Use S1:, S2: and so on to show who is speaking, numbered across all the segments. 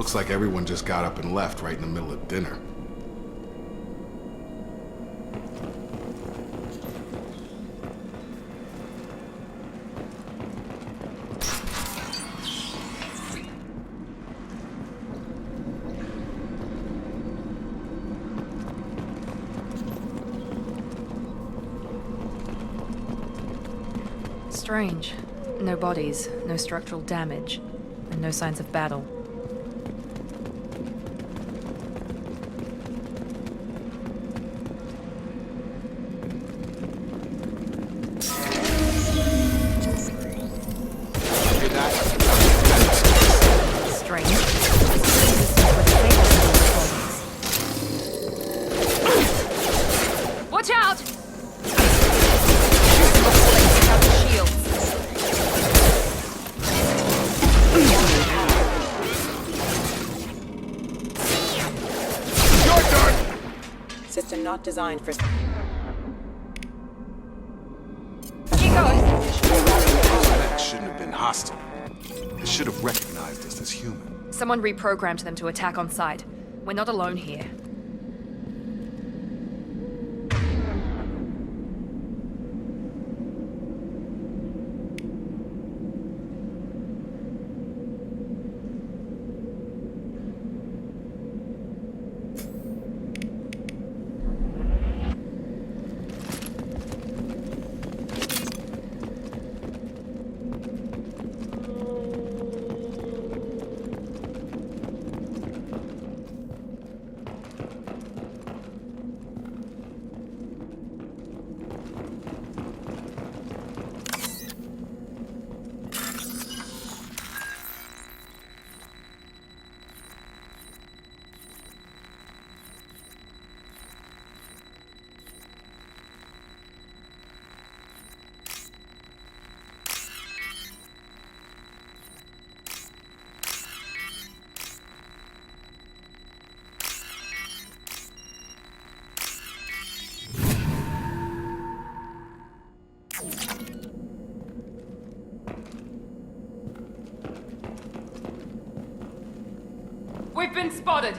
S1: Looks like everyone just got up and left right in the middle of dinner.
S2: Strange. No bodies, no structural damage, and no signs of battle. Strange. Watch out!
S3: System not designed for...
S1: That shouldn't have been hostile. They should have recognized us as human.
S2: Someone reprogrammed them to attack on sight. We're not alone here. We've been spotted!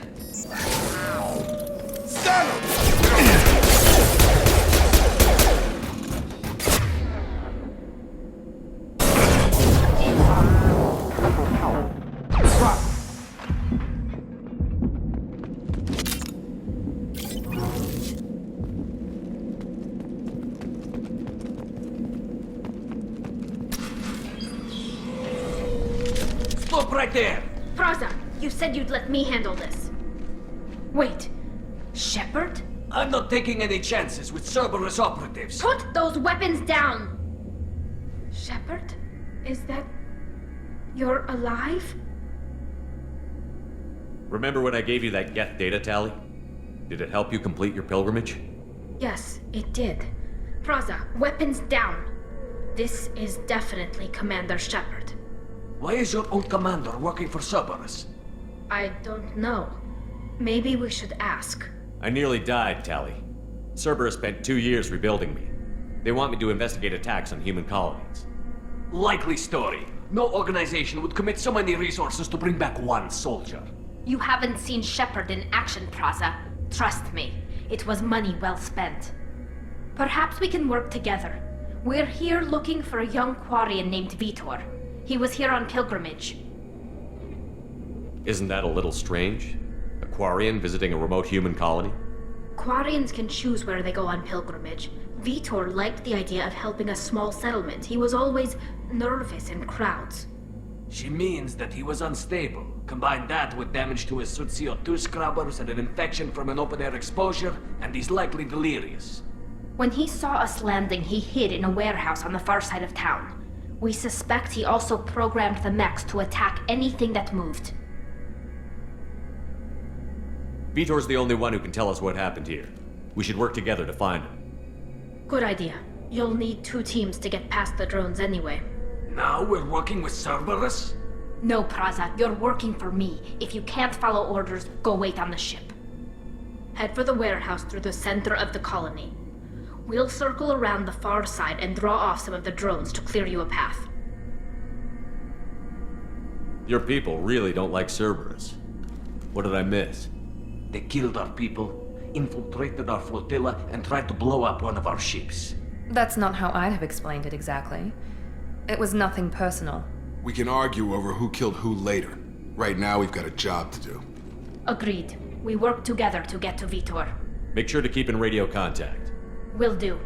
S4: Stop right there!
S5: Praza, you said you'd let me handle this. Wait, Shepard?
S4: I'm not taking any chances with Cerberus operatives.
S5: Put those weapons down! Shepard? Is that... you're alive?
S6: Remember when I gave you that Geth data tally? Did it help you complete your pilgrimage?
S5: Yes, it did. Praza, weapons down. This is definitely Commander Shepard.
S4: Why is your old commander working for Cerberus?
S5: I don't know. Maybe we should ask.
S6: I nearly died, Tally. Cerberus spent 2 years rebuilding me. They want me to investigate attacks on human colonies.
S4: Likely story. No organization would commit so many resources to bring back one soldier.
S5: You haven't seen Shepard in action, Praza. Trust me, it was money well spent. Perhaps we can work together. We're here looking for a young Quarian named Vitor. He was here on pilgrimage.
S6: Isn't that a little strange? A Quarian visiting a remote human colony?
S5: Quarians can choose where they go on pilgrimage. Vitor liked the idea of helping a small settlement. He was always nervous in crowds.
S4: She means that he was unstable. Combine that with damage to his Suit CO2 scrubbers and an infection from an open-air exposure, and he's likely delirious.
S5: When he saw us landing, he hid in a warehouse on the far side of town. We suspect he also programmed the mechs to attack anything that moved.
S6: Vitor's the only one who can tell us what happened here. We should work together to find him.
S5: Good idea. You'll need 2 teams to get past the drones anyway.
S4: Now we're working with Cerberus?
S5: No, Praza, you're working for me. If you can't follow orders, go wait on the ship. Head for the warehouse through the center of the colony. We'll circle around the far side and draw off some of the drones to clear you a path.
S6: Your people really don't like Cerberus. What did I miss?
S4: They killed our people, infiltrated our flotilla, and tried to blow up one of our ships.
S2: That's not how I'd have explained it exactly. It was nothing personal.
S1: We can argue over who killed who later. Right now, we've got a job to do.
S5: Agreed. We work together to get to Vitor.
S6: Make sure to keep in radio contact.
S5: Will do.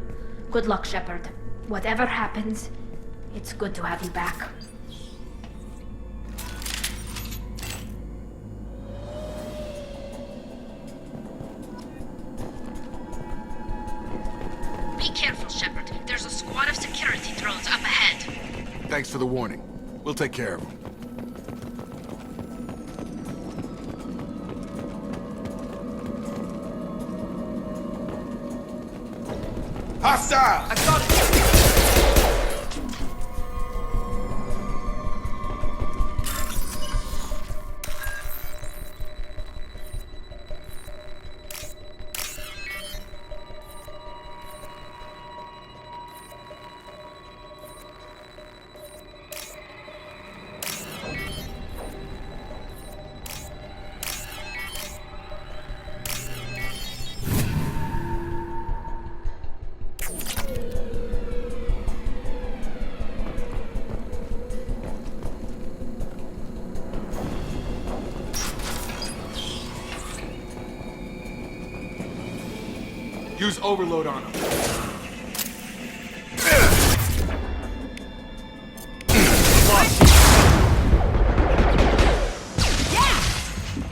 S5: Good luck, Shepard. Whatever happens, it's good to have you back. Be careful, Shepard. There's a squad of security drones up ahead.
S1: Thanks for the warning. We'll take care of them. Hostile!
S2: I've got it!
S1: Use overload on them.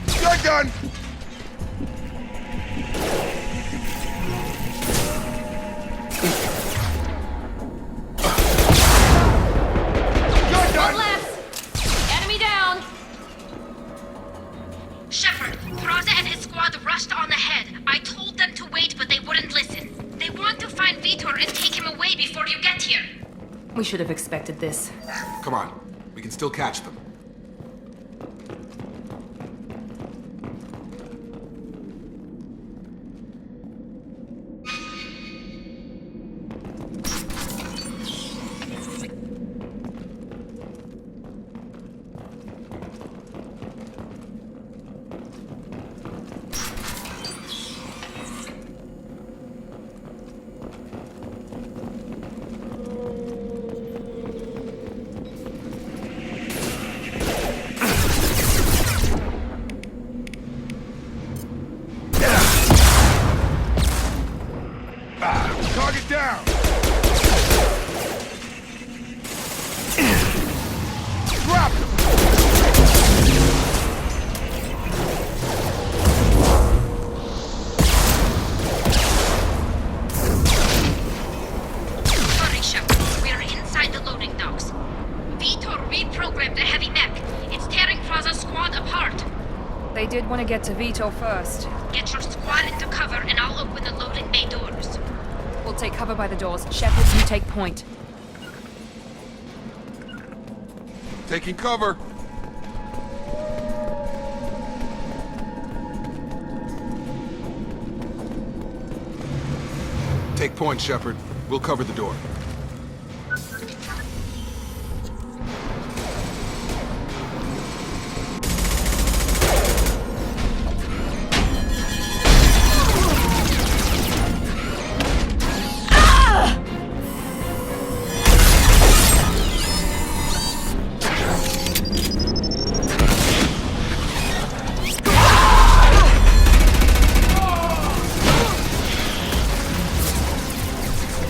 S1: Shotgun!
S5: One left! Enemy down! Shepard, Praza and his squad rushed on ahead. I told them to wait, but they wouldn't listen. They want to find Vitor and take him away before you get here.
S2: We should have expected this.
S1: Come on, we can still catch them. Target down! Drop them!
S5: Sorry, Shepard. We're inside the loading docks. Vitor reprogrammed the heavy mech. It's tearing Praza's squad apart.
S2: They did want to get to Vitor first.
S5: Get your squad into cover and I'll open the loading bay doors.
S2: We'll take cover by the doors. Shepard, you take point.
S1: Taking cover. Take point, Shepard. We'll cover the door.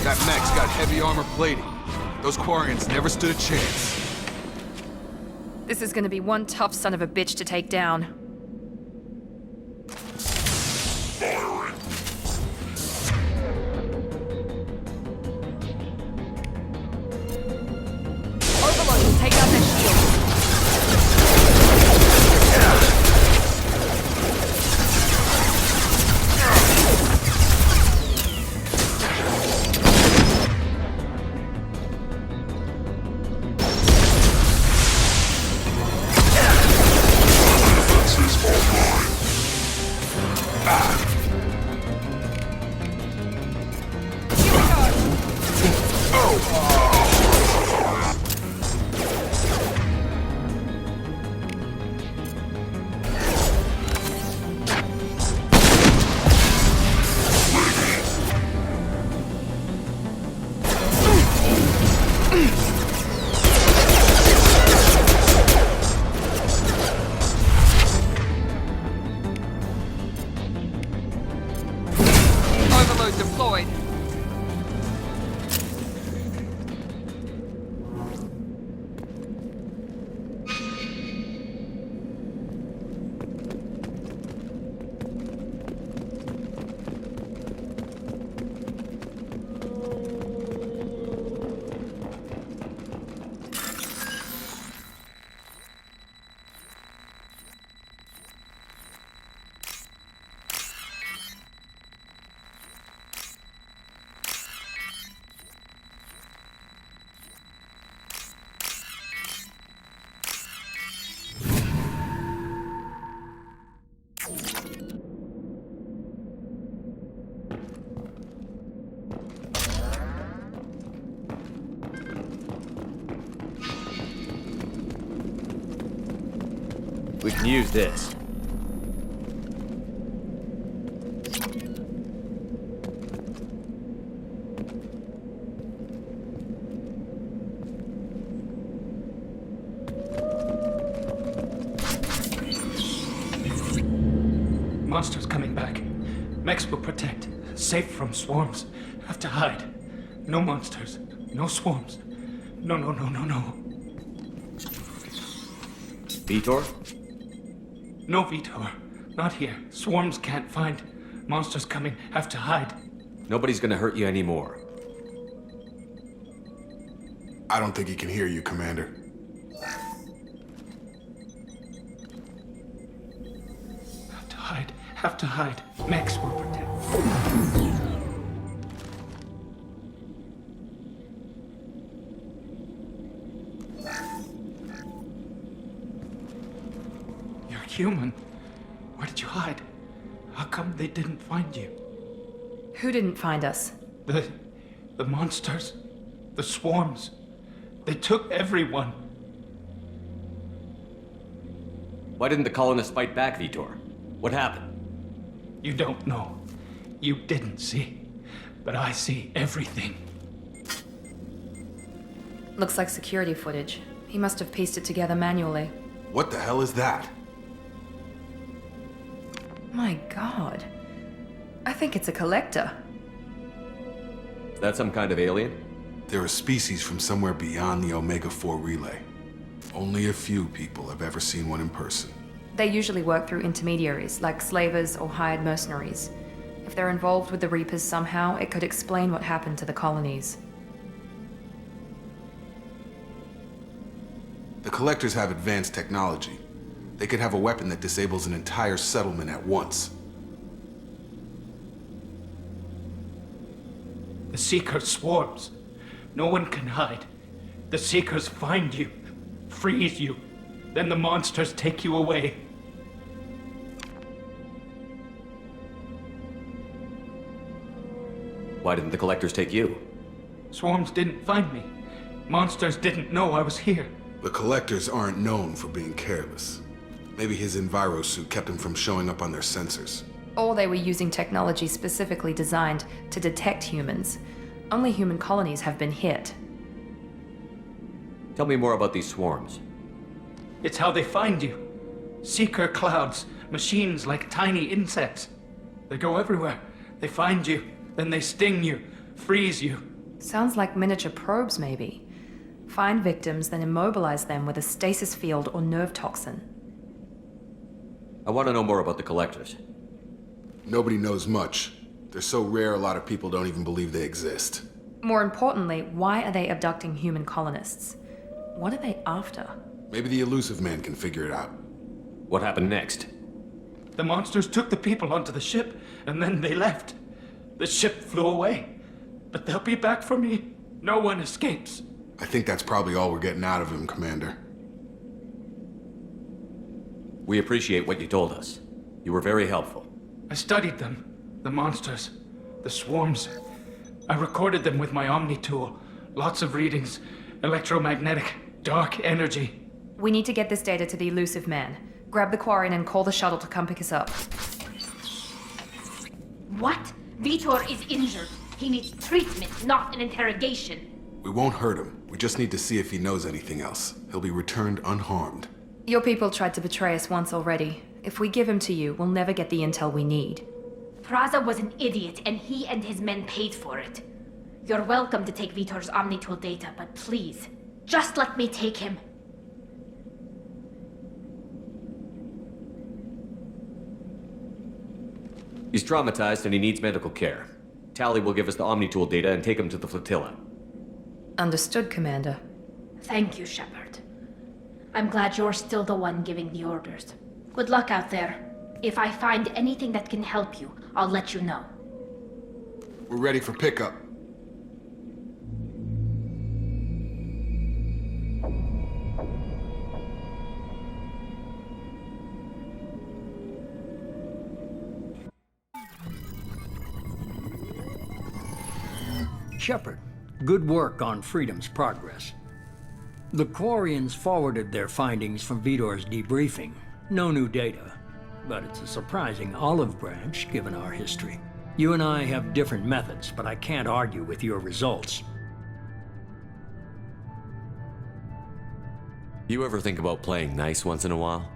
S1: That mech's got heavy armor plating. Those Quarians never stood a chance.
S2: This is gonna be one tough son of a bitch to take down. Overload will take out their shield.
S7: Sensors deployed.
S6: We can use this.
S8: Monsters coming back. Mechs will protect. Safe from swarms. Have to hide. No monsters. No swarms. No.
S6: Vitor?
S8: No Vitor. Not here. Swarms can't find. Monsters coming. Have to hide.
S6: Nobody's gonna hurt you anymore.
S1: I don't think he can hear you, Commander.
S8: Have to hide. Have to hide. Mechs will protect. You're human. Where did you hide? How come they didn't find you?
S2: Who didn't find us?
S8: The monsters. The swarms. They took everyone.
S6: Why didn't the colonists fight back, Vitor? What happened?
S8: You don't know. You didn't see. But I see everything.
S2: Looks like security footage. He must have pieced it together manually.
S1: What the hell is that?
S2: My god. I think it's a collector.
S6: Is that some kind of alien?
S1: They're a species from somewhere beyond the Omega-4 relay. Only a few people have ever seen one in person.
S2: They usually work through intermediaries, like slavers or hired mercenaries. If they're involved with the Reapers somehow, it could explain what happened to the colonies.
S1: The Collectors have advanced technology. They could have a weapon that disables an entire settlement at once.
S8: The Seekers swarms. No one can hide. The Seekers find you, freeze you. Then the monsters take you away.
S6: Why didn't the collectors take you?
S8: Swarms didn't find me. Monsters didn't know I was here.
S1: The Collectors aren't known for being careless. Maybe his Enviro suit kept him from showing up on their sensors.
S2: Or they were using technology specifically designed to detect humans. Only human colonies have been hit.
S6: Tell me more about these swarms.
S8: It's how they find you. Seeker clouds, machines like tiny insects. They go everywhere. They find you, then they sting you, freeze you.
S2: Sounds like miniature probes, maybe. Find victims, then immobilize them with a stasis field or nerve toxin.
S6: I want to know more about the collectors.
S1: Nobody knows much. They're so rare a lot of people don't even believe they exist.
S2: More importantly, why are they abducting human colonists? What are they after?
S1: Maybe the Elusive Man can figure it out.
S6: What happened next?
S8: The monsters took the people onto the ship, and then they left. The ship flew away. But they'll be back for me. No one escapes.
S1: I think that's probably all we're getting out of him, Commander.
S6: We appreciate what you told us. You were very helpful.
S8: I studied them. The monsters. The swarms. I recorded them with my Omni tool. Lots of readings. Electromagnetic. Dark energy.
S2: We need to get this data to the Elusive Man. Grab the Quarian and call the shuttle to come pick us up.
S5: What? Vitor is injured. He needs treatment, not an interrogation.
S1: We won't hurt him. We just need to see if he knows anything else. He'll be returned unharmed.
S2: Your people tried to betray us once already. If we give him to you, we'll never get the intel we need.
S5: Praza was an idiot, and he and his men paid for it. You're welcome to take Vitor's Omnitool data, but please, just let me take him.
S6: He's traumatized and he needs medical care. Tali will give us the Omnitool data and take him to the flotilla.
S2: Understood, Commander.
S5: Thank you, Shepard. I'm glad you're still the one giving the orders. Good luck out there. If I find anything that can help you, I'll let you know.
S1: We're ready for pickup.
S7: Shepard, good work on Freedom's progress. The Quarians forwarded their findings from Vitor's debriefing. No new data, but it's a surprising olive branch given our history. You and I have different methods, but I can't argue with your results.
S6: You ever think about playing nice once in a while?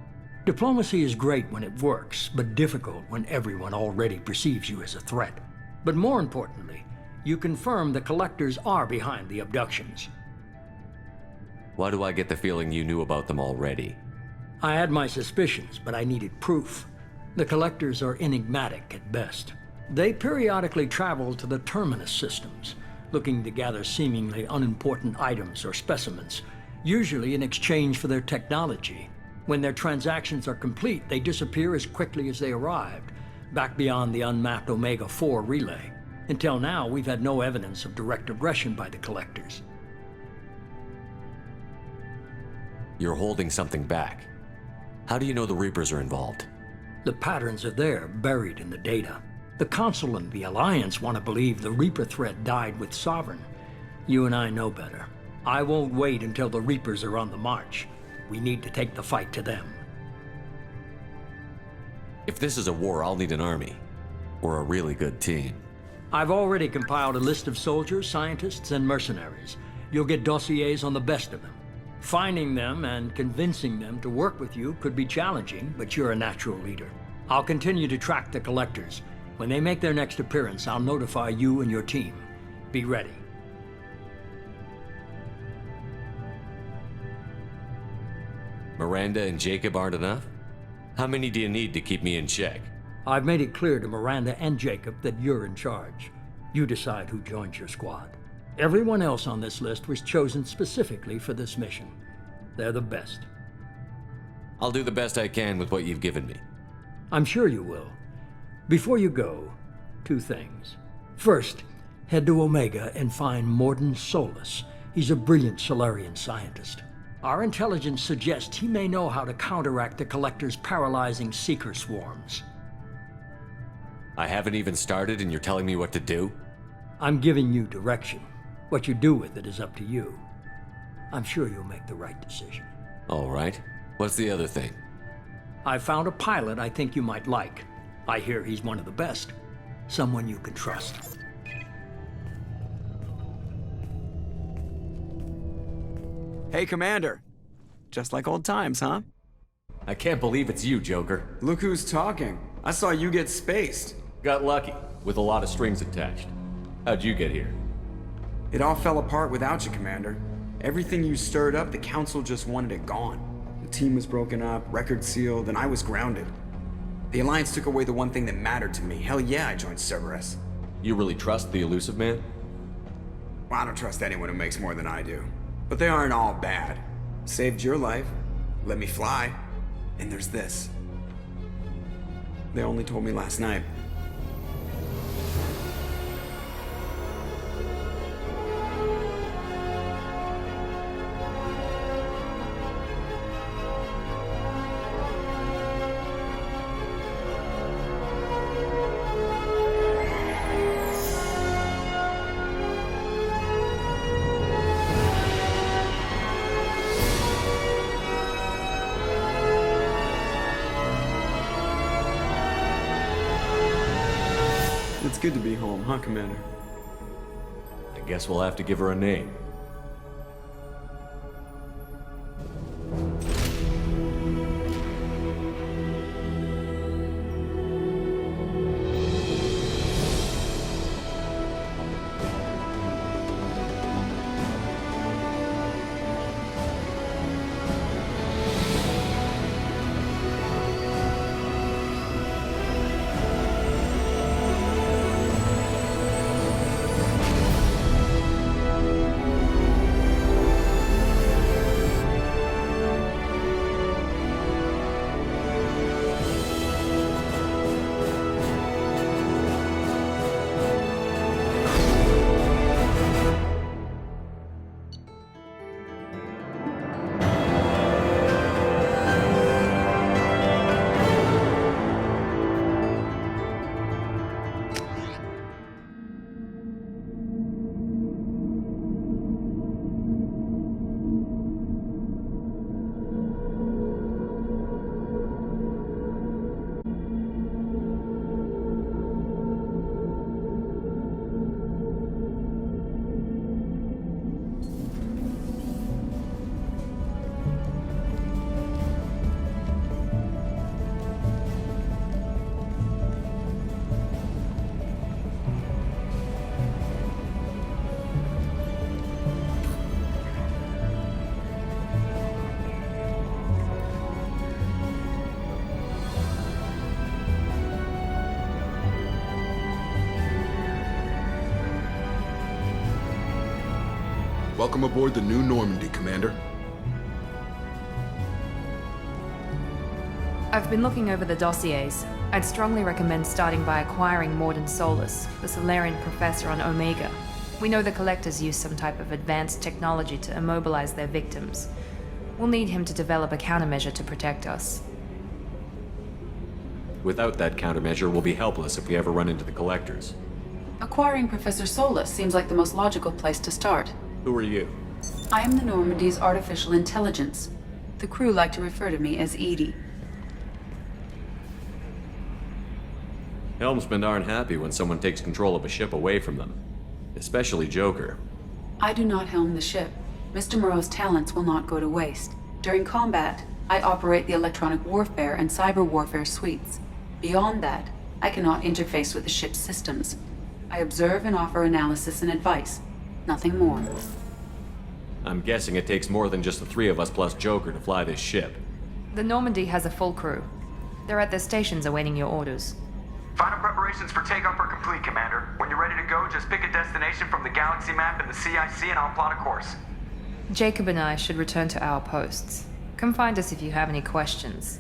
S7: Diplomacy is great when it works, but difficult when everyone already perceives you as a threat. But more importantly, you confirm the Collectors are behind the abductions.
S6: Why do I get the feeling you knew about them already?
S7: I had my suspicions, but I needed proof. The Collectors are enigmatic at best. They periodically travel to the Terminus systems, looking to gather seemingly unimportant items or specimens, usually in exchange for their technology. When their transactions are complete, they disappear as quickly as they arrived, back beyond the unmapped Omega-4 relay. Until now, we've had no evidence of direct aggression by the Collectors.
S6: You're holding something back. How do you know the Reapers are involved?
S7: The patterns are there, buried in the data. The Council and the Alliance want to believe the Reaper threat died with Sovereign. You and I know better. I won't wait until the Reapers are on the march. We need to take the fight to them.
S6: If this is a war, I'll need an army. We're a really good team.
S7: I've already compiled a list of soldiers, scientists, and mercenaries. You'll get dossiers on the best of them. Finding them and convincing them to work with you could be challenging, but you're a natural leader. I'll continue to track the Collectors. When they make their next appearance, I'll notify you and your team. Be ready.
S6: Miranda and Jacob aren't enough? How many do you need to keep me in check?
S7: I've made it clear to Miranda and Jacob that you're in charge. You decide who joins your squad. Everyone else on this list was chosen specifically for this mission. They're the best.
S6: I'll do the best I can with what you've given me.
S7: I'm sure you will. Before you go, 2 things. First, head to Omega and find Mordin Solus. He's a brilliant Solarian scientist. Our intelligence suggests he may know how to counteract the Collector's paralyzing Seeker swarms.
S6: I haven't even started and you're telling me what to do?
S7: I'm giving you direction. What you do with it is up to you. I'm sure you'll make the right decision.
S6: All right. What's the other thing?
S7: I found a pilot I think you might like. I hear he's one of the best. Someone you can trust.
S9: Hey, Commander. Just like old times, huh?
S6: I can't believe it's you, Joker.
S9: Look who's talking. I saw you get spaced.
S6: Got lucky, with a lot of strings attached. How'd you get here?
S9: It all fell apart without you, Commander. Everything you stirred up, the Council just wanted it gone. The team was broken up, record sealed, and I was grounded. The Alliance took away the one thing that mattered to me. Hell yeah, I joined Cerberus.
S6: You really trust the Elusive Man?
S9: Well, I don't trust anyone who makes more than I do. But they aren't all bad. Saved your life, let me fly, and there's this. They only told me last night. It's good to be home, huh, Commander?
S6: I guess we'll have to give her a name.
S1: Welcome aboard the New Normandy, Commander.
S2: I've been looking over the dossiers. I'd strongly recommend starting by acquiring Morden Solus, the Solarian professor on Omega. We know the Collectors use some type of advanced technology to immobilize their victims. We'll need him to develop a countermeasure to protect us.
S6: Without that countermeasure, we'll be helpless if we ever run into the Collectors.
S10: Acquiring Professor Solus seems like the most logical place to start.
S6: Who are you?
S10: I am the Normandy's artificial intelligence. The crew like to refer to me as Edie.
S6: Helmsmen aren't happy when someone takes control of a ship away from them. Especially Joker.
S10: I do not helm the ship. Mr. Moreau's talents will not go to waste. During combat, I operate the electronic warfare and cyber warfare suites. Beyond that, I cannot interface with the ship's systems. I observe and offer analysis and advice. Nothing more.
S6: I'm guessing it takes more than just the three of us plus Joker to fly this ship.
S2: The Normandy has a full crew. They're at their stations awaiting your orders.
S11: Final preparations for takeoff are complete, Commander. When you're ready to go, just pick a destination from the galaxy map in the CIC and I'll plot a course.
S2: Jacob and I should return to our posts. Come find us if you have any questions.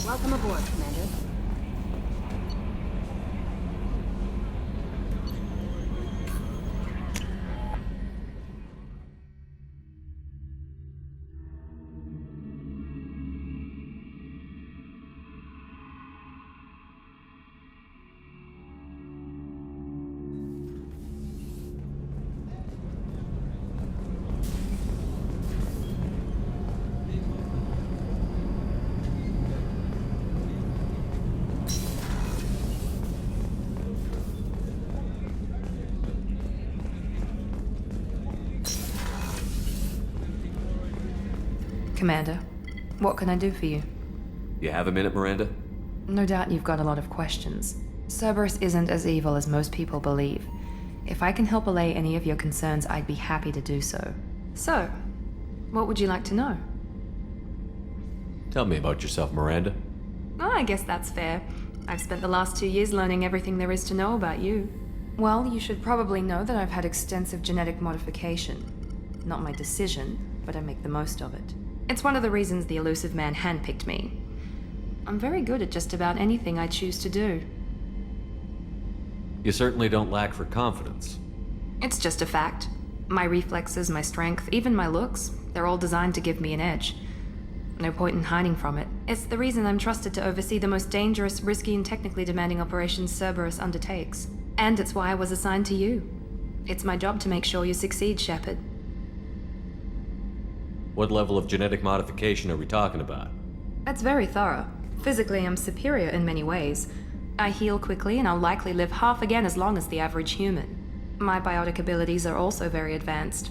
S12: Welcome aboard, Commander.
S2: Commander, what can I do for you?
S6: You have a minute, Miranda?
S2: No doubt you've got a lot of questions. Cerberus isn't as evil as most people believe. If I can help allay any of your concerns, I'd be happy to do so. So, what would you like to know?
S6: Tell me about yourself, Miranda.
S2: Oh, I guess that's fair. I've spent the last 2 years learning everything there is to know about you. Well, you should probably know that I've had extensive genetic modification. Not my decision, but I make the most of it. It's one of the reasons the Elusive Man handpicked me. I'm very good at just about anything I choose to do.
S6: You certainly don't lack for confidence.
S2: It's just a fact. My reflexes, my strength, even my looks, they're all designed to give me an edge. No point in hiding from it. It's the reason I'm trusted to oversee the most dangerous, risky, and technically demanding operations Cerberus undertakes. And it's why I was assigned to you. It's my job to make sure you succeed, Shepard.
S6: What level of genetic modification are we talking about?
S2: That's very thorough. Physically, I'm superior in many ways. I heal quickly, and I'll likely live half again as long as the average human. My biotic abilities are also very advanced.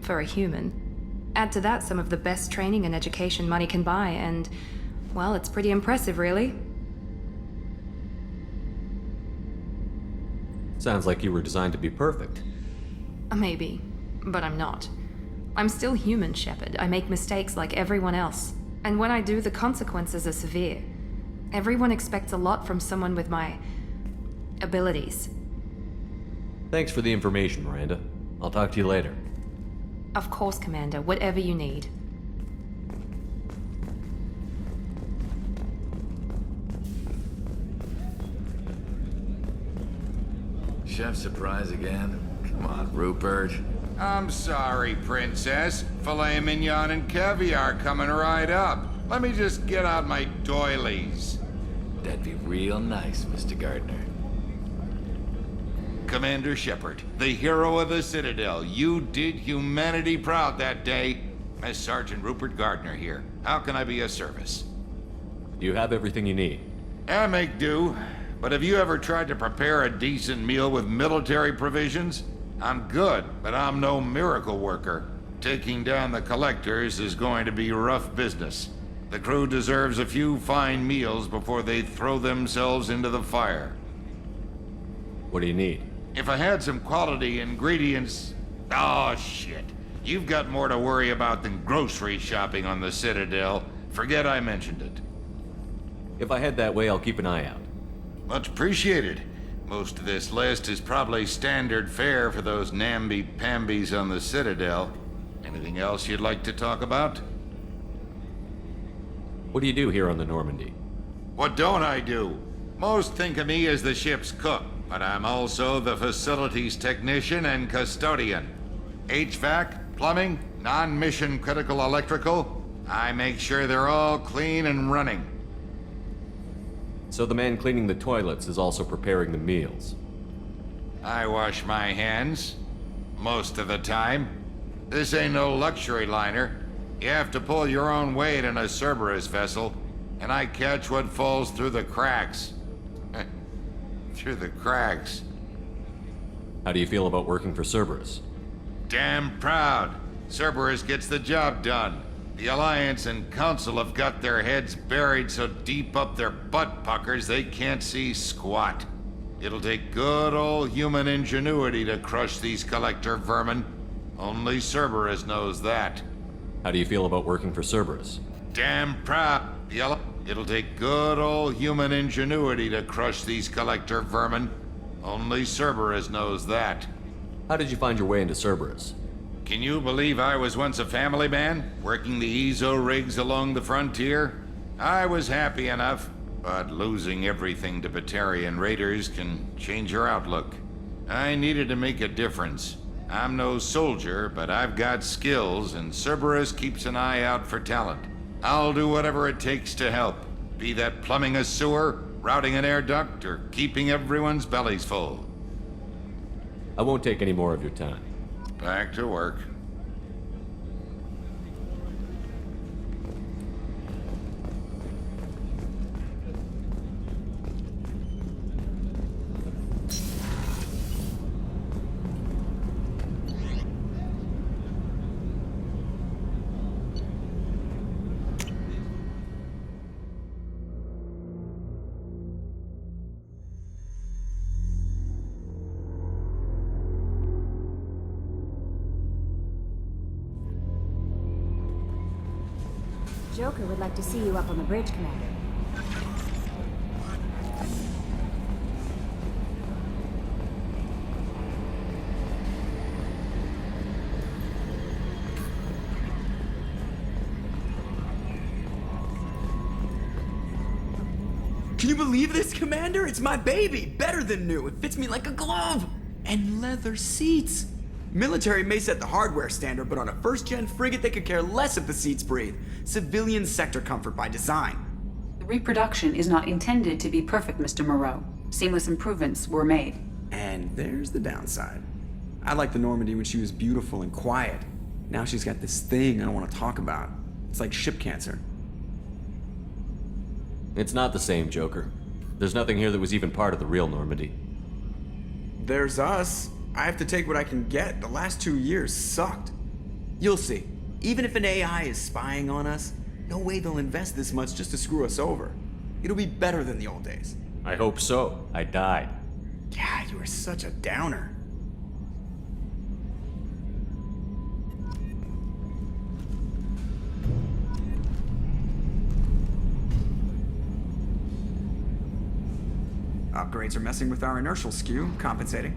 S2: For a human. Add to that some of the best training and education money can buy, and, well, it's pretty impressive, really.
S6: Sounds like you were designed to be perfect.
S2: Maybe, but I'm not. I'm still human, Shepard. I make mistakes like everyone else. And when I do, the consequences are severe. Everyone expects a lot from someone with my abilities.
S6: Thanks for the information, Miranda. I'll talk to you later.
S2: Of course, Commander. Whatever you need.
S13: Chef surprise again? Come on, Rupert.
S14: I'm sorry, Princess. Filet mignon and caviar coming right up. Let me just get out my doilies.
S13: That'd be real nice, Mr. Gardner.
S14: Commander Shepard, the hero of the Citadel. You did humanity proud that day. As Sergeant Rupert Gardner here. How can I be of service?
S6: You have everything you need.
S14: I make do. But have you ever tried to prepare a decent meal with military provisions? I'm good, but I'm no miracle worker. Taking down the collectors is going to be rough business. The crew deserves a few fine meals before they throw themselves into the fire.
S6: What do you need?
S14: If I had some quality ingredients... Oh, shit. You've got more to worry about than grocery shopping on the Citadel. Forget I mentioned it.
S6: If I head that way, I'll keep an eye out.
S14: Much appreciated. Most of this list is probably standard fare for those namby-pambies on the Citadel. Anything else you'd like to talk about?
S6: What do you do here on the Normandy?
S14: What don't I do? Most think of me as the ship's cook, but I'm also the facilities technician and custodian. HVAC, plumbing, non-mission critical electrical. I make sure they're all clean and running.
S6: So the man cleaning the toilets is also preparing the meals.
S14: I wash my hands. Most of the time. This ain't no luxury liner. You have to pull your own weight in a Cerberus vessel, and I catch what falls through the cracks. Through the cracks.
S6: How do you feel about working for Cerberus?
S14: Damn proud. Cerberus gets the job done. The Alliance and Council have got their heads buried so deep up their butt puckers they can't see squat. It'll take good old human ingenuity to crush these collector vermin. Only Cerberus knows that.
S6: How do you feel about working for Cerberus?
S14: Damn proud. It'll take good old human ingenuity to crush these collector vermin. Only Cerberus knows that.
S6: How did you find your way into Cerberus?
S14: Can you believe I was once a family man, working the Ezo rigs along the frontier? I was happy enough, but losing everything to Batarian raiders can change your outlook. I needed to make a difference. I'm no soldier, but I've got skills, and Cerberus keeps an eye out for talent. I'll do whatever it takes to help, be that plumbing a sewer, routing an air duct, or keeping everyone's bellies full.
S6: I won't take any more of your time.
S14: Back to work.
S12: Joker would like to see you up on the bridge, Commander.
S9: Can you believe this, Commander? It's my baby! Better than new. It fits me like a glove! And leather seats! Military may set the hardware standard, but on a first-gen frigate, they could care less if the seats breathe. Civilian sector comfort by design.
S10: The reproduction is not intended to be perfect, Mr. Moreau. Seamless improvements were made.
S9: And there's the downside. I liked the Normandy when she was beautiful and quiet. Now she's got this thing I don't want to talk about. It's like ship cancer.
S6: It's not the same, Joker. There's nothing here that was even part of the real Normandy.
S9: There's us. I have to take what I can get. The last 2 years sucked. You'll see. Even if an AI is spying on us, no way they'll invest this much just to screw us over. It'll be better than the old days.
S6: I hope so. I died.
S9: Yeah, you were such a downer. upgrades are messing with our inertial skew, compensating.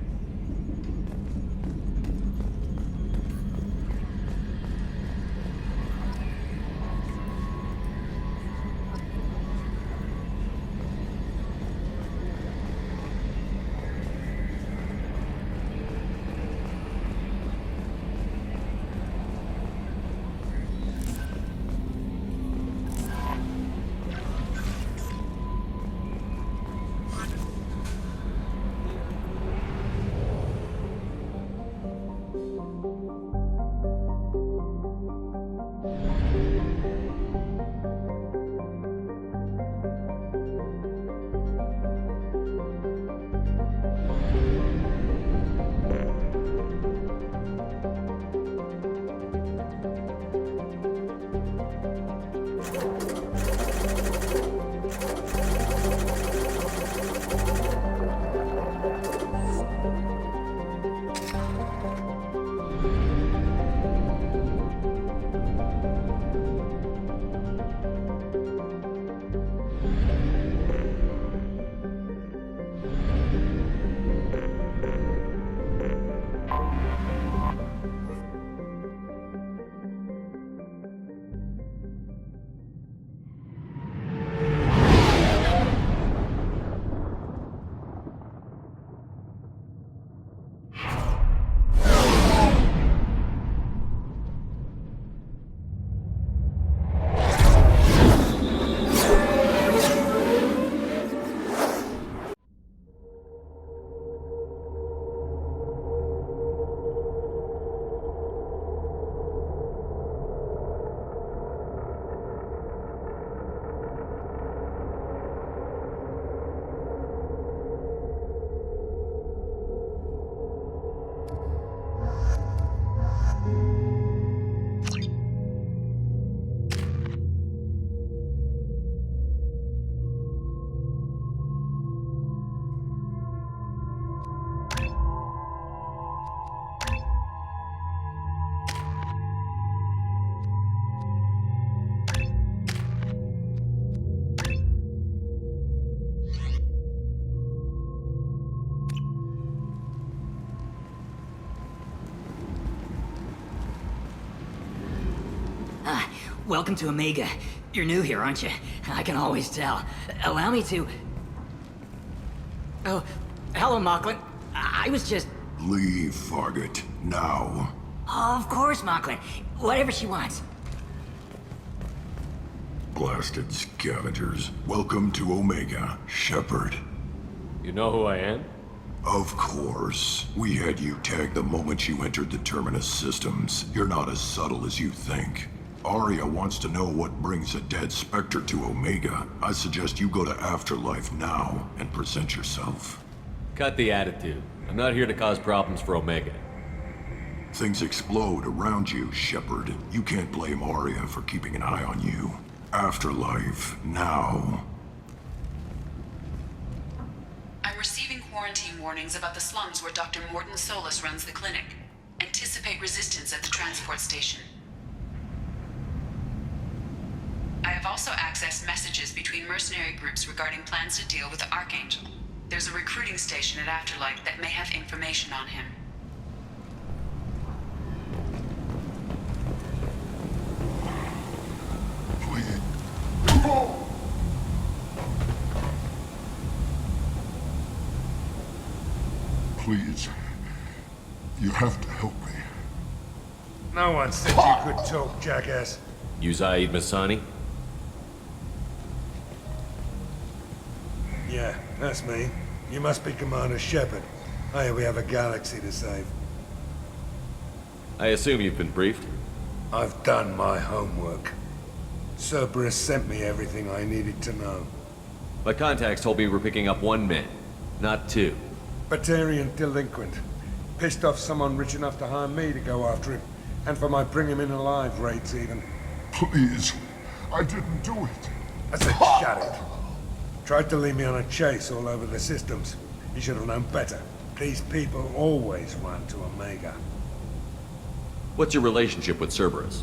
S15: Welcome to Omega. You're new here, aren't you? I can always tell. Allow me to... Oh, hello, Mocklin. I was just...
S16: Leave, Fargate. Now.
S15: Of course, Mocklin. Whatever she wants.
S16: Blasted scavengers. Welcome to Omega, Shepard.
S6: You know who I am?
S16: Of course. We had you tagged the moment you entered the Terminus systems. You're not as subtle as you think. Aria wants to know what brings a dead Spectre to Omega. I suggest you go to Afterlife now and present yourself.
S6: Cut the attitude. I'm not here to cause problems for Omega.
S16: Things explode around you, Shepard. You can't blame Aria for keeping an eye on you. Afterlife, now.
S10: I'm receiving quarantine warnings about the slums where Dr. Mordin Solus runs the clinic. Anticipate resistance at the transport station. I have also accessed messages between mercenary groups regarding plans to deal with the Archangel. There's a recruiting station at Afterlife that may have information on him.
S16: Please. You have to help me.
S17: No one said you could talk, jackass.
S6: You Zaid Masani?
S17: Yeah, that's me. You must be Commander Shepard. Hey, we have a galaxy to save.
S6: I assume you've been briefed?
S17: I've done my homework. Cerberus sent me everything I needed to know.
S6: My contacts told me we're picking up one man, not two.
S17: Batarian delinquent. Pissed off someone rich enough to hire me to go after him. And for my bring him in alive rates even.
S16: Please. I didn't do it.
S17: I said shut it. Tried to lead me on a chase all over the systems. You should have known better. These people always run to Omega.
S6: What's your relationship with Cerberus?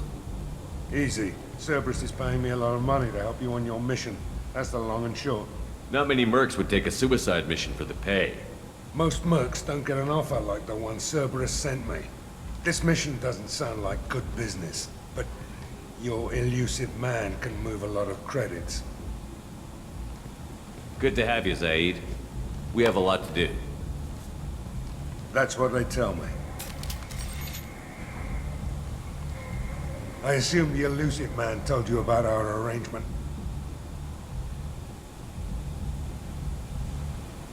S17: Easy. Cerberus is paying me a lot of money to help you on your mission. That's the long and short.
S6: Not many mercs would take a suicide mission for the pay.
S17: Most mercs don't get an offer like the one Cerberus sent me. This mission doesn't sound like good business, but your elusive man can move a lot of credits.
S6: Good to have you, Zaid. We have a lot to do.
S17: That's what they tell me. I assume the elusive man told you about our arrangement.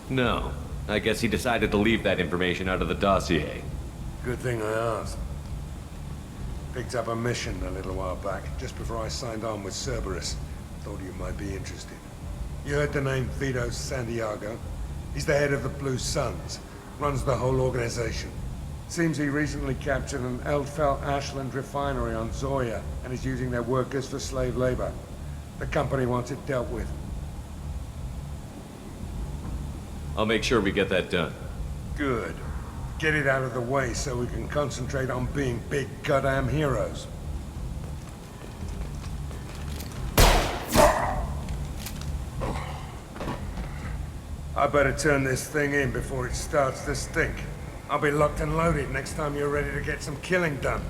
S6: No. I guess he decided to leave that information out of the dossier.
S17: Good thing I asked. Picked up a mission a little while back, just before I signed on with Cerberus. Thought you might be interested. You heard the name Vito Santiago? He's the head of the Blue Suns. Runs the whole organization. Seems he recently captured an Eldfell Ashland refinery on Zoya and is using their workers for slave labor. The company wants it dealt with.
S6: I'll make sure we get that done.
S17: Good. Get it out of the way so we can concentrate on being big goddamn heroes. I better turn this thing in before it starts to stink. I'll be locked and loaded next time you're ready to get some killing done.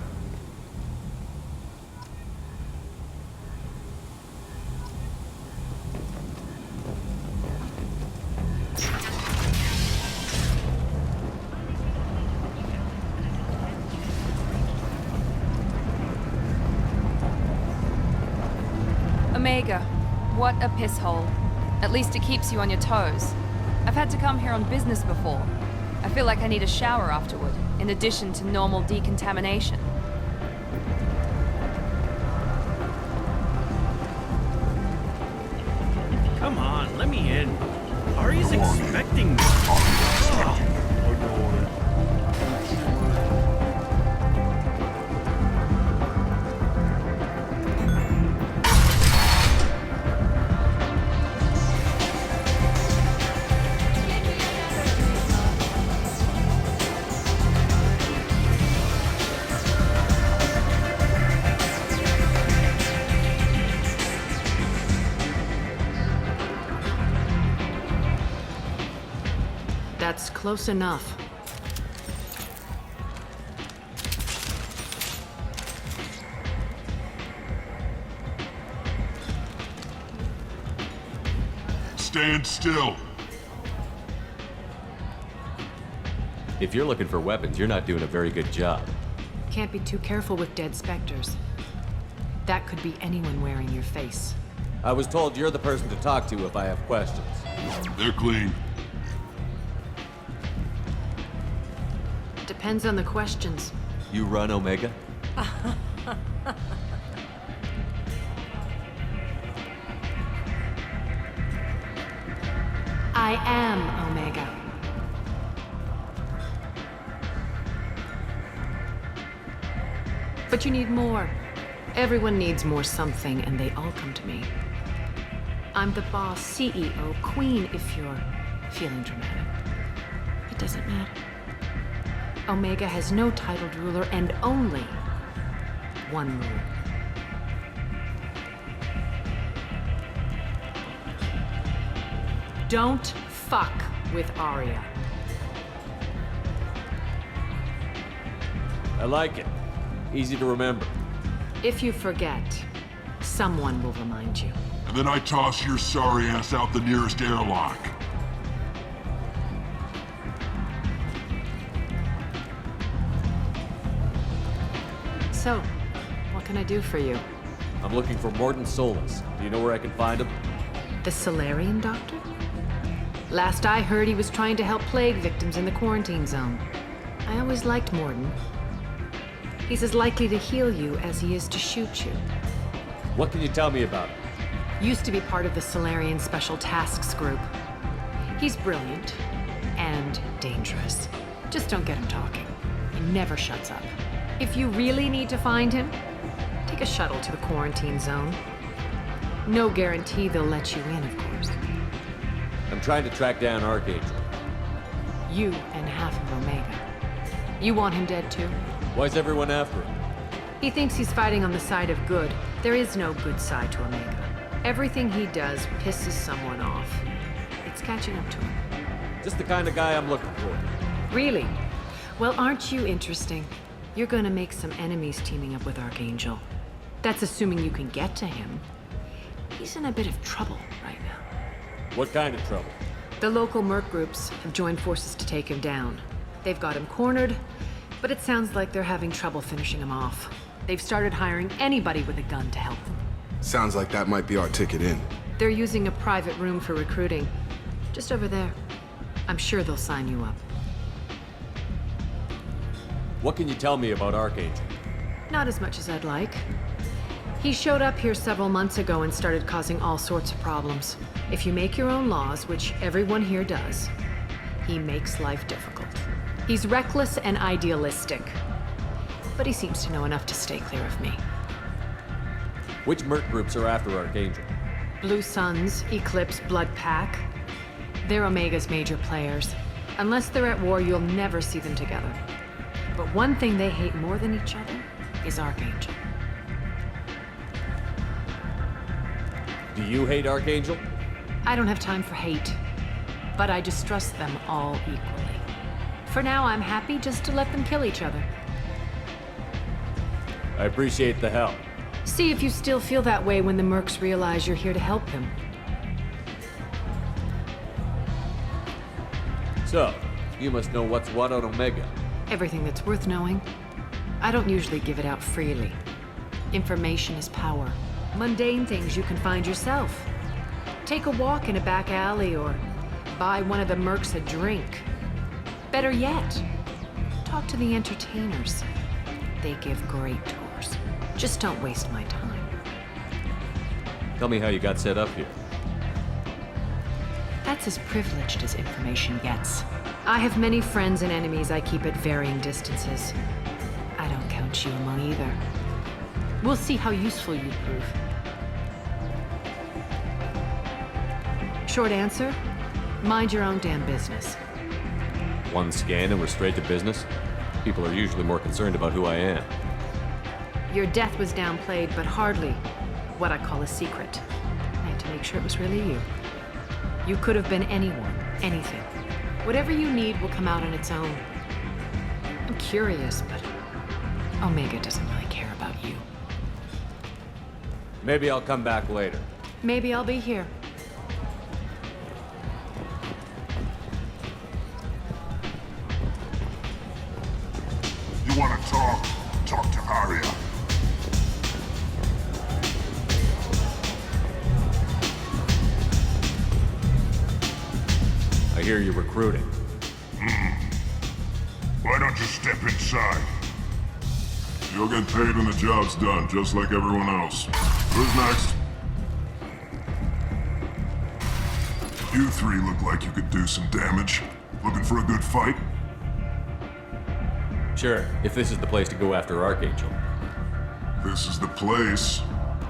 S2: Omega, what a piss hole. At least it keeps you on your toes. I've had to come here on business before. I feel like I need a shower afterward, in addition to normal decontamination.
S18: Come on, let me in. Ari's expecting me. Ugh.
S19: That's close enough.
S16: Stand still.
S6: If you're looking for weapons, you're not doing a very good job.
S19: Can't be too careful with dead specters. That could be anyone wearing your face.
S6: I was told you're the person to talk to if I have questions.
S16: They're clean.
S19: Depends on the questions.
S6: You run, Omega?
S19: I am Omega. But you need more. Everyone needs more something, and they all come to me. I'm the boss, CEO, queen, if you're feeling dramatic. It doesn't matter. Omega has no titled ruler and only one rule. Don't fuck with Aria.
S6: I like it. Easy to remember.
S19: If you forget, someone will remind you.
S16: And then I toss your sorry ass out the nearest airlock.
S19: So, what can I do for you?
S6: I'm looking for Morton Solus. Do you know where I can find him?
S19: The Solarian doctor? Last I heard, he was trying to help plague victims in the quarantine zone. I always liked Morton. He's as likely to heal you as he is to shoot you.
S6: What can you tell me about him?
S19: Used to be part of the Solarian Special Tasks Group. He's brilliant and dangerous. Just don't get him talking. He never shuts up. If you really need to find him, take a shuttle to the quarantine zone. No guarantee they'll let you in, of course.
S6: I'm trying to track down Archangel.
S19: You and half of Omega. You want him dead too?
S6: Why's everyone after him?
S19: He thinks he's fighting on the side of good. There is no good side to Omega. Everything he does pisses someone off. What's catching up to him?
S6: Just the kind of guy I'm looking for.
S19: Really? Well, aren't you interesting? You're gonna make some enemies teaming up with Archangel. That's assuming you can get to him. He's in a bit of trouble right now.
S6: What kind of trouble?
S19: The local merc groups have joined forces to take him down. They've got him cornered, but it sounds like they're having trouble finishing him off. They've started hiring anybody with a gun to help them.
S1: Sounds like that might be our ticket in.
S19: They're using a private room for recruiting. Just over there. I'm sure they'll sign you up.
S6: What can you tell me about Archangel?
S19: Not as much as I'd like. He showed up here several months ago and started causing all sorts of problems. If you make your own laws, which everyone here does, he makes life difficult. He's reckless and idealistic, but he seems to know enough to stay clear of me.
S6: Which merc groups are after Archangel?
S19: Blue Suns, Eclipse, Blood Pack. They're Omega's major players. Unless they're at war, you'll never see them together. But one thing they hate more than each other is Archangel.
S6: Do you hate Archangel?
S19: I don't have time for hate, but I distrust them all equally. For now, I'm happy just to let them kill each other.
S6: I appreciate the help.
S19: See if you still feel that way when the mercs realize you're here to help them.
S6: So, you must know what's what on Omega.
S19: Everything that's worth knowing. I don't usually give it out freely. Information is power. Mundane things you can find yourself. Take a walk in a back alley or buy one of the mercs a drink. Better yet, talk to the entertainers. They give great tours. Just don't waste my time.
S6: Tell me how you got set up here.
S19: That's as privileged as information gets. I have many friends and enemies I keep at varying distances. I don't count you among either. We'll see how useful you prove. Short answer, mind your own damn business.
S6: One scan and we're straight to business? People are usually more concerned about who I am.
S19: Your death was downplayed, but hardly what I call a secret. I had to make sure it was really you. You could have been anyone, anything. Whatever you need will come out on its own. I'm curious, but Omega doesn't really care about you.
S6: Maybe I'll come back later.
S19: Maybe I'll be here.
S16: You want to talk? Talk to Aria.
S6: I hear you're recruiting.
S16: Why don't you step inside? You'll get paid when the job's done, just like everyone else. Who's next? You three look like you could do some damage. Looking for a good fight?
S6: Sure, if this is the place to go after Archangel.
S16: This is the place.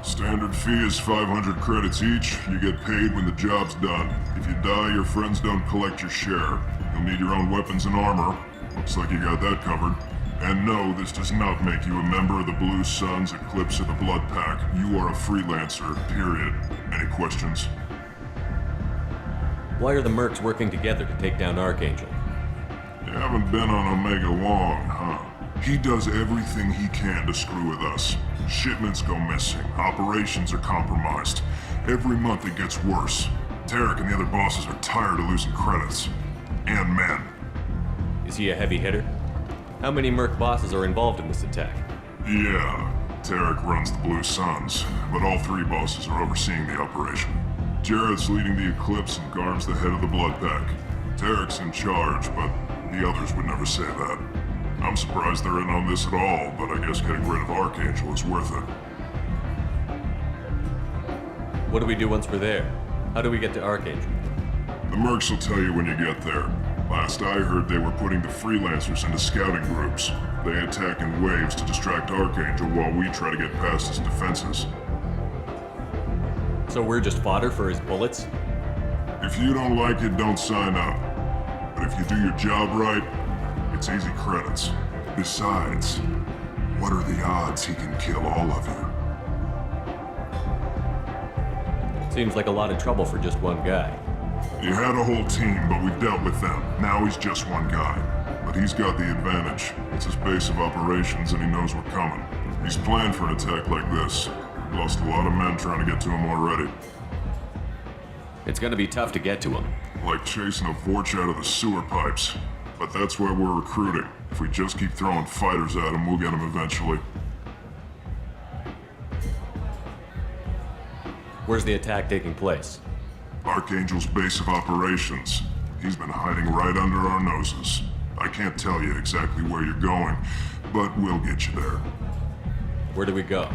S16: Standard fee is 500 credits each. You get paid when the job's done. If you die, your friends don't collect your share. You'll need your own weapons and armor. Looks like you got that covered. And no, this does not make you a member of the Blue Suns, Eclipse, or the Blood Pack. You are a freelancer, period. Any questions?
S6: Why are the mercs working together to take down Archangel?
S16: You haven't been on Omega long, huh? He does everything he can to screw with us. Shipments go missing, operations are compromised. Every month it gets worse. Tarek and the other bosses are tired of losing credits. And men.
S6: Is he a heavy hitter? How many merc bosses are involved in this attack?
S16: Yeah, Tarek runs the Blue Suns, but all three bosses are overseeing the operation. Jared's leading the Eclipse and Garm's the head of the Blood Pack. Tarek's in charge, but the others would never say that. I'm surprised they're in on this at all, but I guess getting rid of Archangel is worth it.
S6: What do we do once we're there? How do we get to Archangel?
S16: The mercs will tell you when you get there. Last I heard, they were putting the freelancers into scouting groups. They attack in waves to distract Archangel while we try to get past his defenses.
S6: So we're just fodder for his bullets?
S16: If you don't like it, don't sign up. But if you do your job right, it's easy credits. Besides, what are the odds he can kill all of you?
S6: Seems like a lot of trouble for just one guy.
S16: You had a whole team, but we dealt with them. Now he's just one guy. But he's got the advantage. It's his base of operations and he knows we're coming. He's planned for an attack like this. Lost a lot of men trying to get to him already.
S6: It's gonna be tough to get to him.
S16: Like chasing a Vorch out of the sewer pipes. But that's where we're recruiting. If we just keep throwing fighters at him, we'll get him eventually.
S6: Where's the attack taking place?
S16: Archangel's base of operations. He's been hiding right under our noses. I can't tell you exactly where you're going, but we'll get you there.
S6: Where do we go?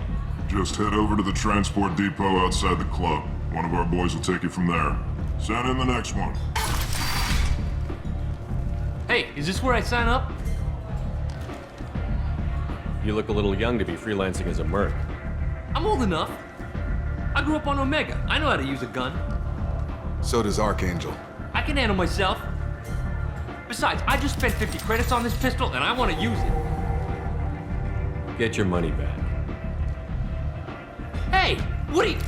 S16: Just head over to the transport depot outside the club. One of our boys will take you from there. Send in the next one.
S18: Hey, is this where I sign up?
S6: You look a little young to be freelancing as a merc.
S18: I'm old enough. I grew up on Omega. I know how to use a gun.
S1: So does Archangel.
S18: I can handle myself. Besides, I just spent 50 credits on this pistol and I want to use it.
S6: Get your money back.
S18: Hey, what are you...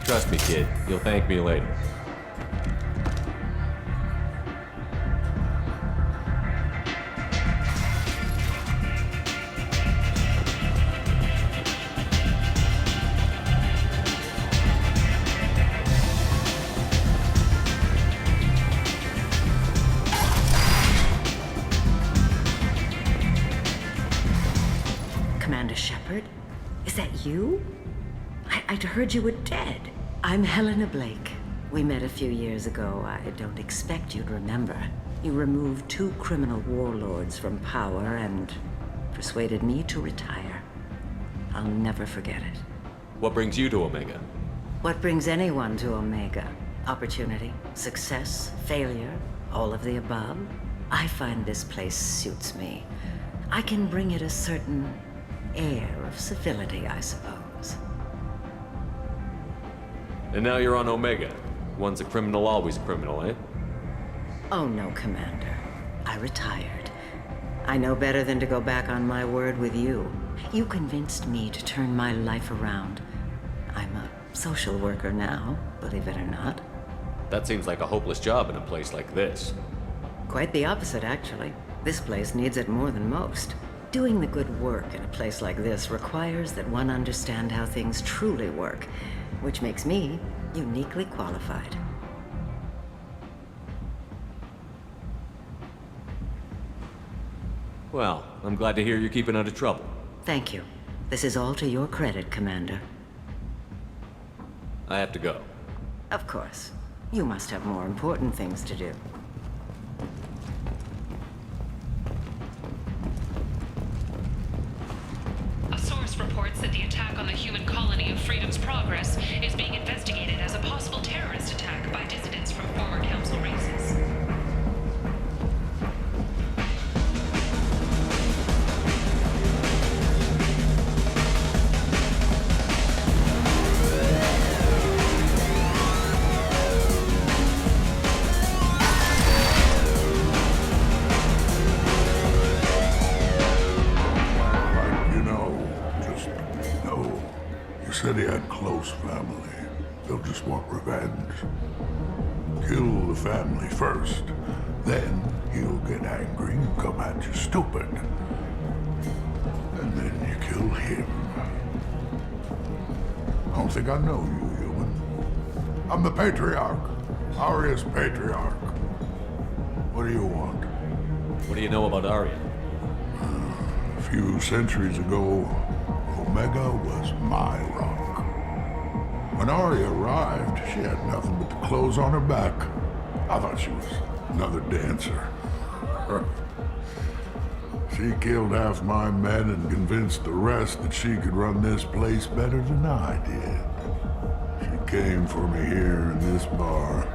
S6: Trust me, kid. You'll thank me later.
S20: Commander Shepard? Is that you? I'd heard you were dead. I'm Helena Blake. We met a few years ago. I don't expect you'd remember. You removed 2 criminal warlords from power and persuaded me to retire. I'll never forget it.
S6: What brings you to Omega?
S20: What brings anyone to Omega? Opportunity, success, failure, all of the above? I find this place suits me. I can bring it a certain air of civility, I suppose.
S6: And now you're on Omega. Once a criminal, always a criminal, eh?
S20: Oh no, Commander. I retired. I know better than to go back on my word with you. You convinced me to turn my life around. I'm a social worker now, believe it or not.
S6: That seems like a hopeless job in a place like this.
S20: Quite the opposite, actually. This place needs it more than most. Doing the good work in a place like this requires that one understand how things truly work, which makes me uniquely qualified.
S6: Well, I'm glad to hear you're keeping out of trouble.
S20: Thank you. This is all to your credit, Commander.
S6: I have to go.
S20: Of course. You must have more important things to do.
S21: A source reports that the attack on the human colony of Freedom's Progress is being investigated as a possible terrorist attack by dissidents from former council races.
S22: Said he had close family. They'll just want revenge. Kill the family first, then he'll get angry and come at you stupid. And then you kill him. I don't think I know you, human. I'm the Patriarch. Aria's Patriarch. What do you want?
S6: What do you know about Aria?
S22: A few centuries ago, Omega was my rock. When Aria arrived, she had nothing but the clothes on her back. I thought she was another dancer. She killed half my men and convinced the rest that she could run this place better than I did. She came for me here in this bar.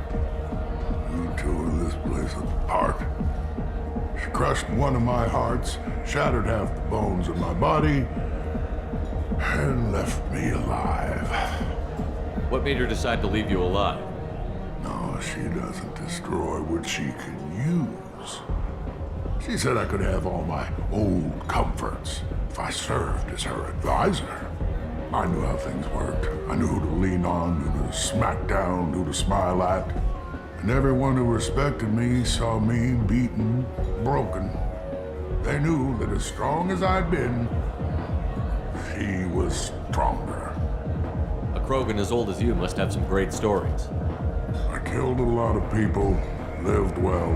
S22: We tore this place apart. She crushed one of my hearts, shattered half the bones of my body, and left me alive.
S6: What made her decide to leave you alive?
S22: No, she doesn't destroy what she can use. She said I could have all my old comforts if I served as her advisor. I knew how things worked. I knew who to lean on, who to smack down, who to smile at. And everyone who respected me saw me beaten, broken. They knew that as strong as I'd been, she was stronger.
S6: A Krogan as old as you must have some great stories.
S22: I killed a lot of people, lived well,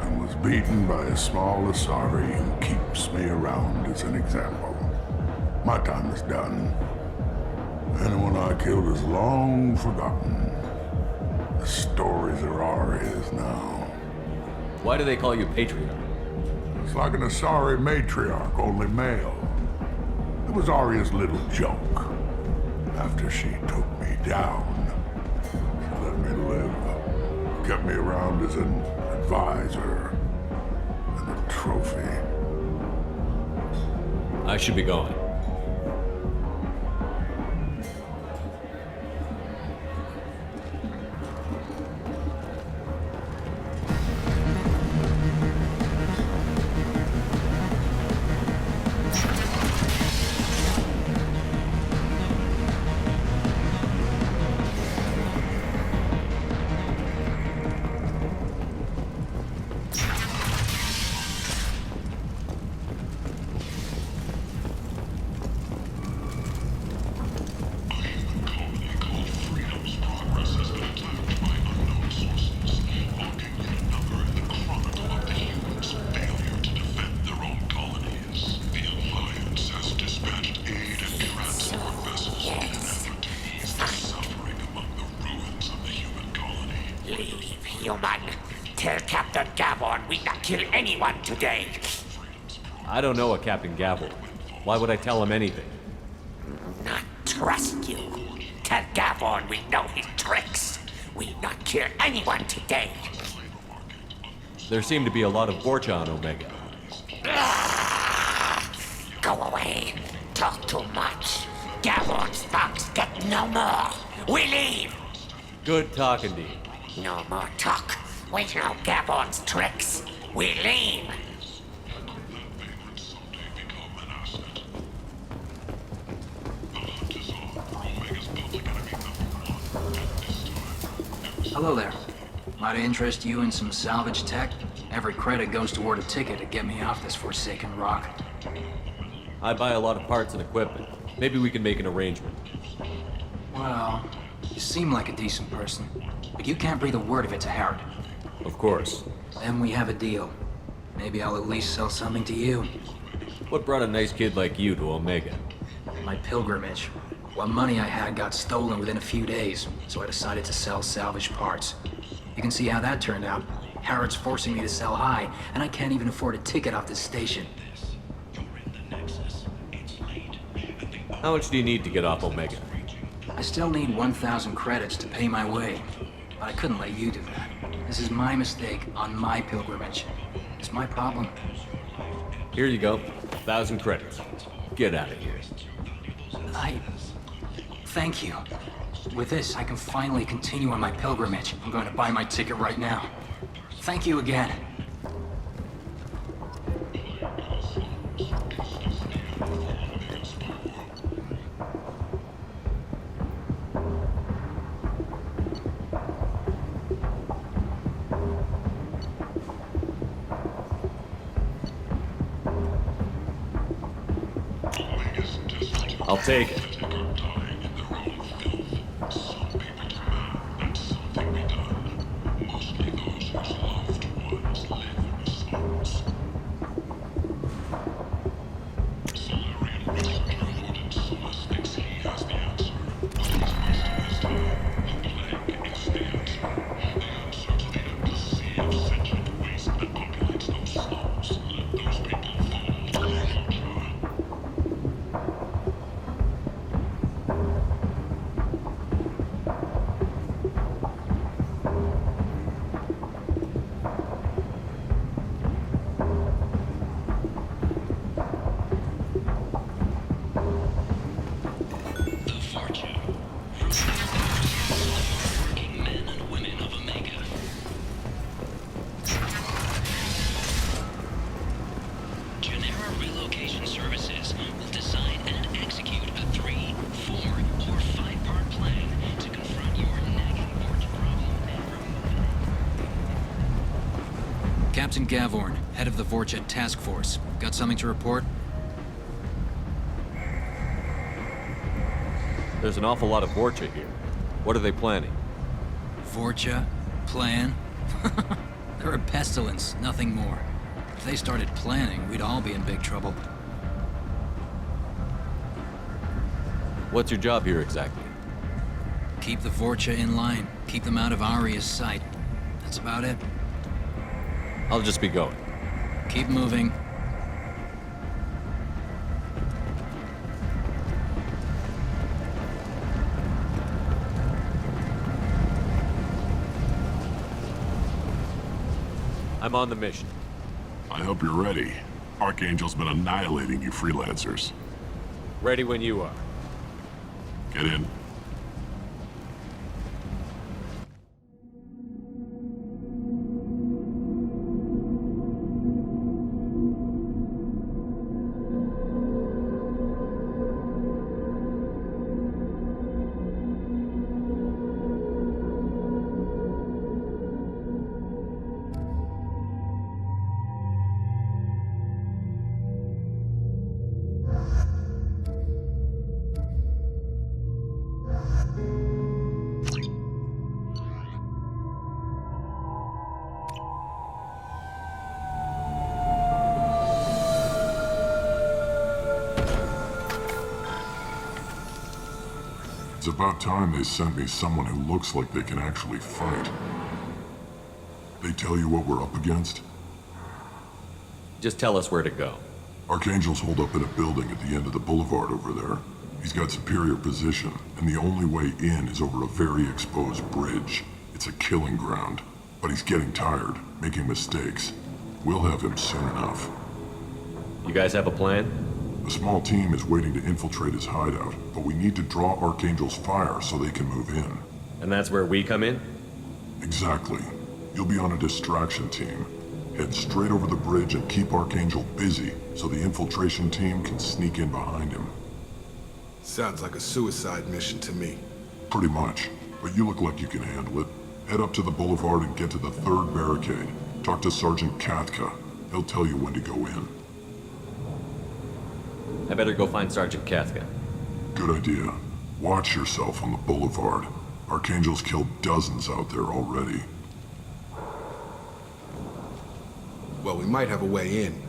S22: and was beaten by a small Asari who keeps me around as an example. My time is done. Anyone I killed is long forgotten. The stories are Aria's now.
S6: Why do they call you Patriarch?
S22: It's like an Asari matriarch, only male. It was Aria's little joke. After she took me down, she let me live. Kept me around as an advisor and a trophy.
S6: I should be going.
S3: Anyone today.
S6: I don't know a Captain Gavel. Why would I tell him anything?
S3: Not trust you. Tell Gavon we know his tricks. We not kill anyone today.
S6: There seem to be a lot of Vorcha on Omega.
S3: Go away. Talk too much. Gavon's fox get no more. We leave.
S6: Good talking to you.
S3: No more talk. We know Gavon's tricks. We leave!
S4: Hello there. Might I interest you in some salvage tech? Every credit goes toward a ticket to get me off this forsaken rock.
S6: I buy a lot of parts and equipment. Maybe we can make an arrangement.
S4: Well, you seem like a decent person, but you can't breathe a word of it to Harrod.
S6: Of course.
S4: Then we have a deal. Maybe I'll at least sell something to you.
S6: What brought a nice kid like you to Omega?
S4: My pilgrimage. What money I had got stolen within a few days, so I decided to sell salvaged parts. You can see how that turned out. Harrod's forcing me to sell high, and I can't even afford a ticket off this station.
S6: How much do you need to get off Omega?
S4: I still need 1,000 credits to pay my way, but I couldn't let you do that. This is my mistake on my pilgrimage. It's my problem.
S6: Here you go. 1,000 credits. Get out of here.
S4: Thank you. With this, I can finally continue on my pilgrimage. I'm going to buy my ticket right now. Thank you again.
S6: I'll take it.
S4: Captain Gavorn, head of the Vorcha Task Force. Got something to report?
S6: There's an awful lot of Vorcha here. What are they planning?
S4: Vorcha? Plan? They're a pestilence, nothing more. If they started planning, we'd all be in big trouble.
S6: What's your job here exactly?
S4: Keep the Vorcha in line. Keep them out of Aria's sight. That's about it.
S6: I'll just be going.
S4: Keep moving.
S6: I'm on the mission.
S22: I hope you're ready. Archangel's been annihilating you freelancers.
S6: Ready when you are.
S22: Get in. It's about time they sent me someone who looks like they can actually fight. They tell you what we're up against?
S6: Just tell us where to go.
S22: Archangel's holed up in a building at the end of the boulevard over there. He's got superior position, and the only way in is over a very exposed bridge. It's a killing ground. But he's getting tired, making mistakes. We'll have him soon enough.
S6: You guys have a plan?
S22: A small team is waiting to infiltrate his hideout, but we need to draw Archangel's fire so they can move in.
S6: And that's where we come in?
S22: Exactly. You'll be on a distraction team. Head straight over the bridge and keep Archangel busy so the infiltration team can sneak in behind him.
S1: Sounds like a suicide mission to me.
S22: Pretty much, but you look like you can handle it. Head up to the boulevard and get to the third barricade. Talk to Sergeant Katka. He'll tell you when to go in.
S6: I better go find Sergeant Katka.
S22: Good idea. Watch yourself on the boulevard. Archangel's killed dozens out there already.
S1: Well, we might have a way in.